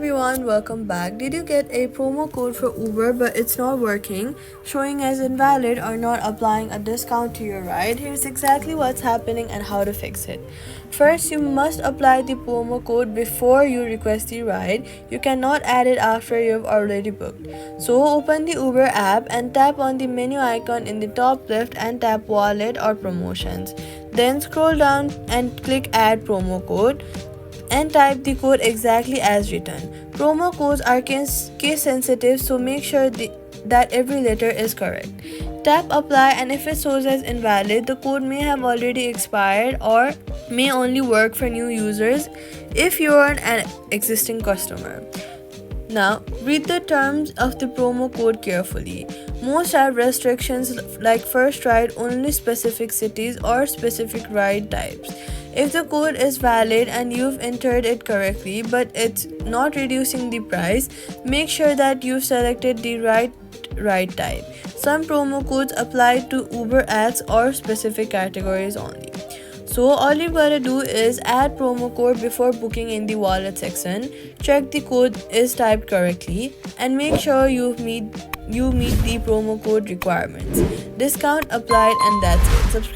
everyone, welcome back. Did you get a promo code for Uber but it's not working, showing as invalid or not applying a discount to your ride? Here's exactly what's happening and how to fix it. First, you must apply the promo code before you request the ride. You cannot add it after you've already booked. So, open the Uber app and tap on the menu icon in the top left and tap Wallet or Promotions. Then scroll down and click Add Promo Code and type the code exactly as written. Promo codes are case sensitive, so make sure that every letter is correct. Tap apply, and if it shows as invalid, the code may have already expired or may only work for new users if you are an existing customer. Now, read the terms of the promo code carefully. Most have restrictions like first ride, only specific cities, or specific ride types. If the code is valid and you've entered it correctly but it's not reducing the price, make sure that you've selected the right ride type. Some promo codes apply to Uber ads or specific categories only. So all you gotta do is add promo code before booking in the wallet section, check the code is typed correctly, and make sure you meet the promo code requirements. Discount applied, and that's it. Subscribe